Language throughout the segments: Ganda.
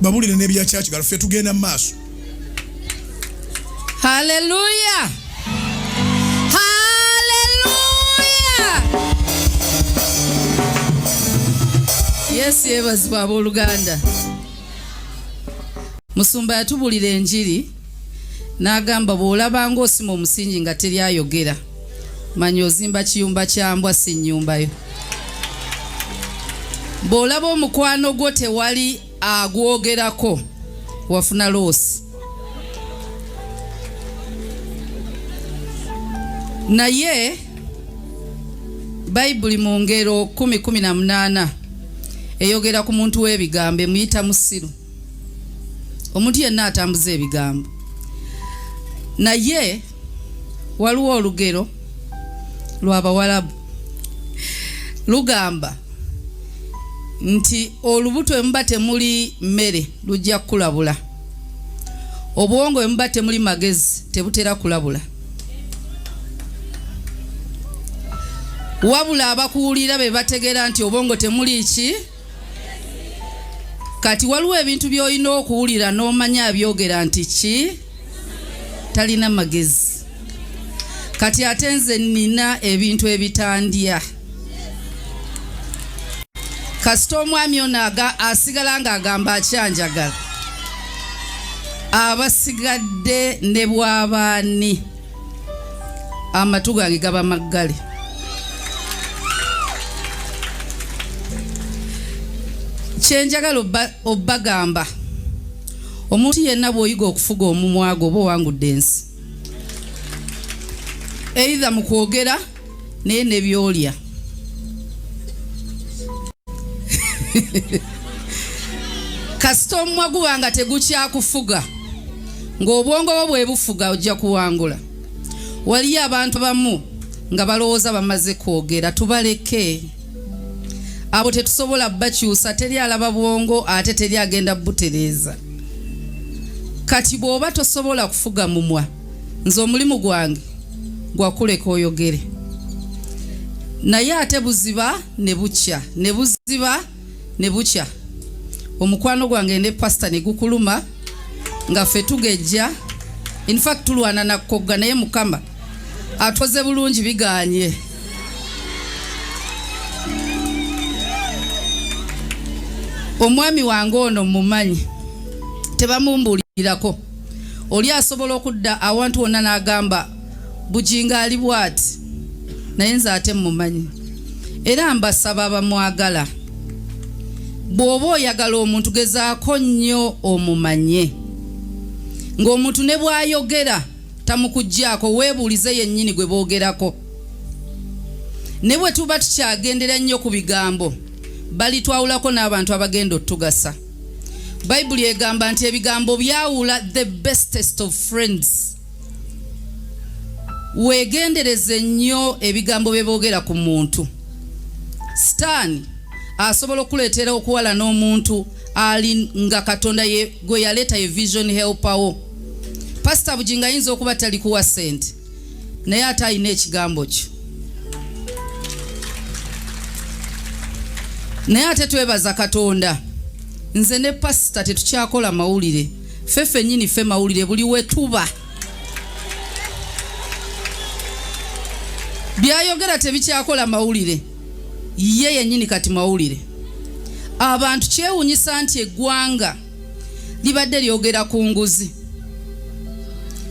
babulire n'ebya church galaffe tugenda mu maaso. Hallelujah. Hallelujah. Yes, yebazibwa abooluganda. Musumba yatubulira enjiri n'agamba bw'olabanga osima omusingi nga teri ayogera manya ozimba kiyumba kya mbwa si nnyumba yo. Bw'olaba omukwano gwo tewali agwogerako wafuna loosi. Naye Bayibuli mu ngero 10:18 eyogera ku muntu w'ebigambo emuyita musiru. Omuntu yenna atambuza ebigambo. Naye waliwo olugero lw'Abawalabu lugamba nti olubuto emuba temuli mmere lujja kulabula. Obwongo emuba temuli magezi tebutera kulabula. Wabula abakuwulira be bategeera nti obwongo temuli ki. Kati waliwo ebintu by'olina okuwulira n'omanya abyogera nti ki talina magezi. Kati ate nze nina ebintu ebitandya. Kasita omwami ono asigala ng'agamba akyanjagala abasigadde ne bw'abaani amatu gange gaba maggale. Kyenjagala obbagamba omuntu yenna bw'oyiga okufuga omumwa gwo oba owangudde ensi. Either mu kwogera naye ne byolya. Kasita omumwa guba nga tegukyakufuga ng'obwongo bwo bwe bufuga ojja kuwangula. Waliyo abantu bamu nga balowooza bamaze kwogera, tubaleke. Abo tetusobola bakyusa, teri alaba bwongo ate teri agenda butereeza. Kati bw'oba tosobola kufuga mumwa, nze omulimu gwange gwakuleka oyogere. Naye ate buziba ne bukya, ne buziba ne bukya. Omukwano gwange ne pastor ne gukuluma nga ffe tugejja. In fact tulwana na kkogga naye Mukama atoze bulungi biganye. Omwami wange ono mumanyi tebamumbuulirako. Oli asobola okudda awantu wonna n'agamba Bujinga ali bw'ati naye nze ate mumanyi. Era mbasaba abamwagala bw'oba oyagala omuntu gezaako nnyo omumanye. Ng'omuntu ne bw'ayogera tamukuggyako weebuulize yennyini gwe boogerako. Ne bwe tuba tukyagendera nnyo ku bigambo balitwawulako n'abantu abagenda otugasa. Bayibuli egamba nti ebigambo byawula the bestest of friends. Weegendereze nnyo ebigambo bye boogera ku muntu. Sitaani asobola okuleetera okuwala n'omuntu ali nga Katonda gwe yaleeta ye vision helper wo. Pastor Bujinga ayinza okuba tali kuwa ssente naye ate alina ekigambo kyo. Naye ate twebaza Katonda. Nze ne pastor tetukyakola mawulire. Ffe nnyini ffe mawulire buli we tuba. Byayogera tebikyakola mawulire. Ye yennyini kati mawulire. Abantu kyewunyisa nti eggwanga libadde lyogera ku nguzi.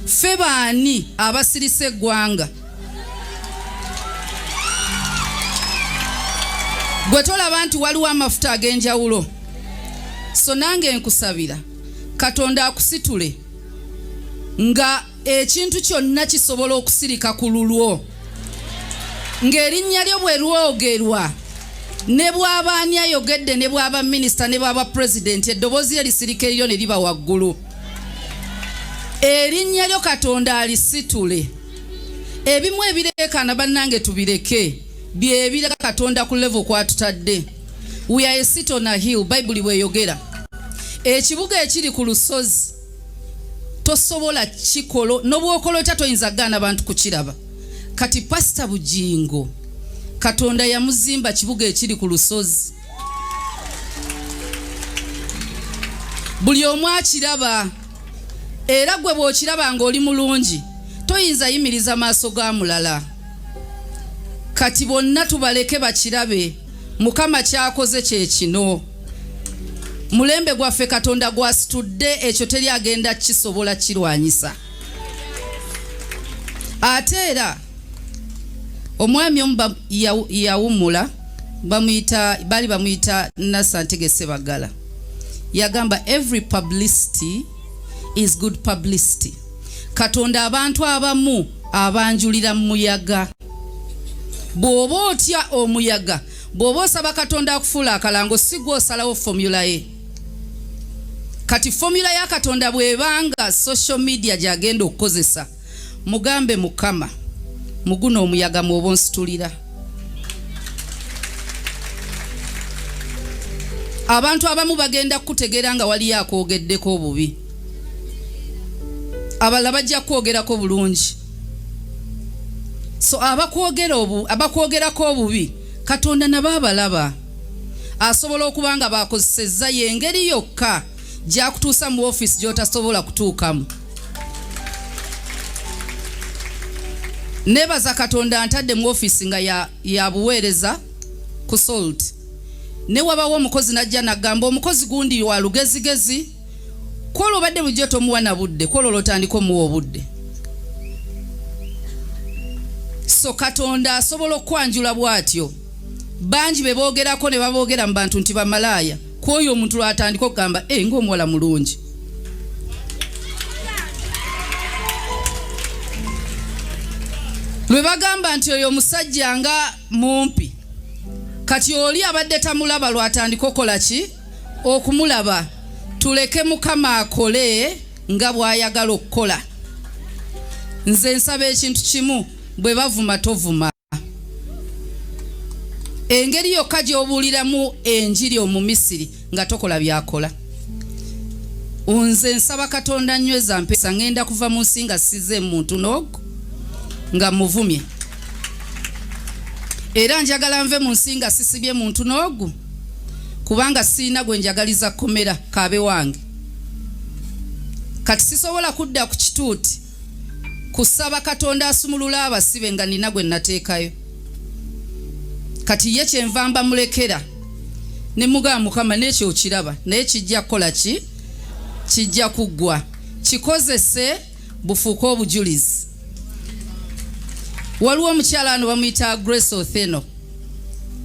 Ffe baani abasirise eggwanga? Gwe tolaba nti waliwo amafuta ag'enjawulo. So nange nkusabira Katonda akusitule nga ekintu kyonna kisobola okusirika ku lulwo. Ng'erinnya lyo bwe lwogerwa ne bw'abaani ayogedde ne bw'aba minisita ne bw'aba pulezidenti eddoboozi lye lisirika eryo ne liba waggulu. Erinnya lyo Katonda alisitule. Ebimu ebireekaana bannange tubireke. Byebira Katonda ku level kwatutadde. We are a city on a hill. Bayibuli bweyogera. Ekibuga ekiri ku lusozi tosobola kikolo n'obwokolo toyinza gaana abantu kukiraba. Kati Pastor Bujingo Katonda yamuzimba kibuga ekiri ku lusozi. buli omu akiraba era gwe bw'okiraba ng'oli mulungi toyinza yimiriza maaso ga mulala. Kati bonna tubaleke bakirabe. Mukama kyakoze kye kino. Mulembe gwaffe Katonda gwasitudde, ekyo teri agenda kisobola kirwanyisa. Ate era omwami omu yawumula bali bamuyita Nasantege Sebagala. Yagamba every publicity is good publicity. Katonda abantu abamu abanjulira muyaga. Bw'oba otya omuyaga, bw'oba osaba Katonda akufuula akalango, si gwe osalawo formula ye. Kati formula ya Katonda bw'ebanga social media gy'agenda okukozesa, mugambe Mukama muguno omuyaga mw'oba onsitulira. Abantu abamu bagenda kutegeera nga waliyo akwogeddeko obubi, abalala bajja kwogerako bulungi. So abakwogerako obubi Katonda nabo abalaba. Asobola okuba nga bakozesezza y'engeri yokka gy'akutuusa mu office gy'otasobola kutuukamu. Nebaza Katonda antadde mu office nga ya buweereza ku Salt. Ne wabawo omukozi najja nagamba omukozi gundi wa lugezigezi, kwolwo obadde bulijjo tomuwa na budde, kwolwo lotandika omuwa obudde. So Katonda asobola okwanjula bw'atyo. Bangi be boogerako ne baboogera mu bantu nti bamalaaya, kwoyo omuntu lwatandika okugamba ng'omuwala mulungi. Lwe bagamba nti oyo omusajja nga mumpi, kati oli abadde tamulaba lwatandika okola ki? Okumulaba. Tuleke Mukama akole nga bw'ayagala okukola. Nze nsaba ekintu kimu, bwe bavuma tovuma. Engeri yokka gy'obuuliramu enjiri omu Misiri nga tokola byakola. Nze nsaba Katonda nyweza mpesa, ngenda kuva mu nsi nga size muntu n'ogwo nga muvumye. Era njagala nve mu nsi nga sisibye muntu n'ogwo, kubanga siina gwe njagaliza komera kaabe wange. Kati sisobola kudda ku kituuti kusaba Katonda asumulula abasibe nga nina gwe nateekayo. Kati ye kyenva mulekera ne mugamba Mukama n'ekyo okiraba, naye kijja kukola ki? Kijja kuggwa. Kikozese bufuuka obujulizi. Waliwo omukyala ano bamuyita Grace Otheno.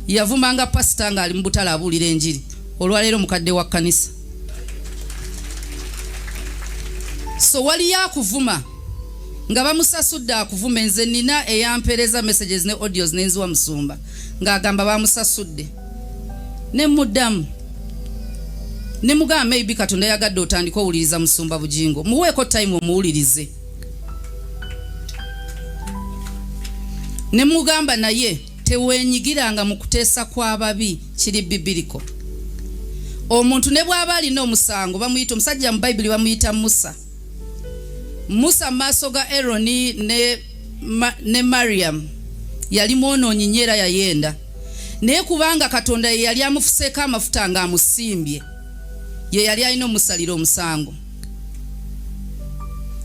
Yavumanga pasita nga ali mu butale abuulira enjiri. Olwaleero mukadde wa kkanisa. So waliyo akuvuma nga bamusasudde akuvuma. Nze nina eyampereza messages ne audios n'enziwa Musumba ng'agamba bamusasudde. Ne muddamu ne mugamba maybe Katonda yagadde otandika owuliriza Musumba Bujingo. Muweeko time omuwulirize. Ne mugamba naye teweenyigiranga mu kuteesa kw'ababi, kiri bibiriko. Omuntu ne bw'aba alina omusango bamuyita omusajja mu Bayibuli bamuyita Musa. Musa maaso ga Aaron ne Mariam yali mwonoonyi nnyo era yayenda. Naye kubanga Katonda ye yali amufuseeko amafuta nga amusimbye, ye yali alina omusalira omusango.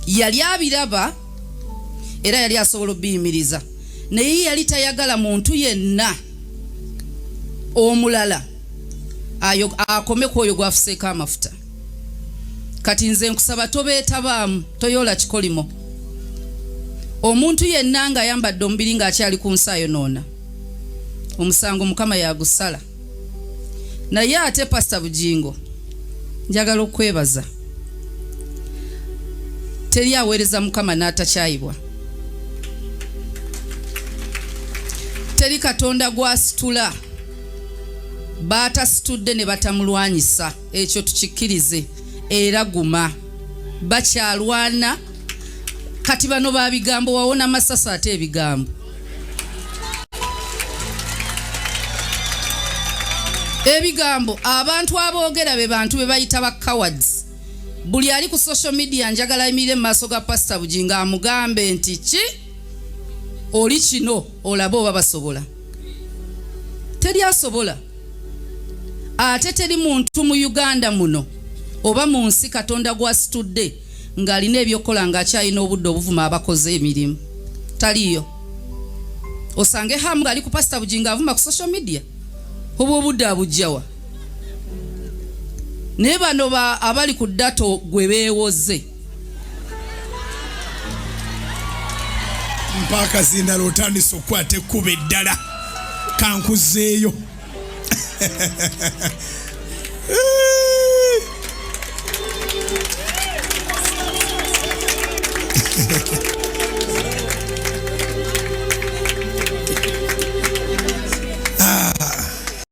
Yali abiraba era yali asobola obiyimiriza. Naye yali tayagala muntu yenna omulala akome ku oyo gwafuseeko amafuta. Kati nze nkusaba tobeetabaamu, toyoola kikolimo. Omuntu yenna nga ayambadde omubiri ng'akyali ku nsi ayonoona, omusango Mukama yagusala. Naye ate Pastor Bujingo njagala okwebaza. Teri aweereza Mukama n'atakyayibwa. Teri Katonda gwasitula baatasitudde ne batamulwanyisa. Ekyo tukikkirize. Era guma bakyalwana. Kati bano babigambo wawona masasa ate ebigambo. Ebigambo abantu aboogera be bantu be bayita ba cowards. Buli ali ku social media njagala emire mu maaso ga Pastor Bujingo amugambe nti ki oli kino olaba oba basobola. Teri asobola. Ate teri muntu mu Uganda muno oba mu nsi Katonda gw'asitudde ng'alina ebyokola ng'akyalina obudde obuvuma abakoze emirimu taliyo. Osange hamu ng'ali ku Pastor Bujinga avuma ku social media obwo obudde abujjawa. Naye bano abali ku ddato gwe beewoze mpaka zindala otandise okukwata ekkuba eddala kankuzeeyo.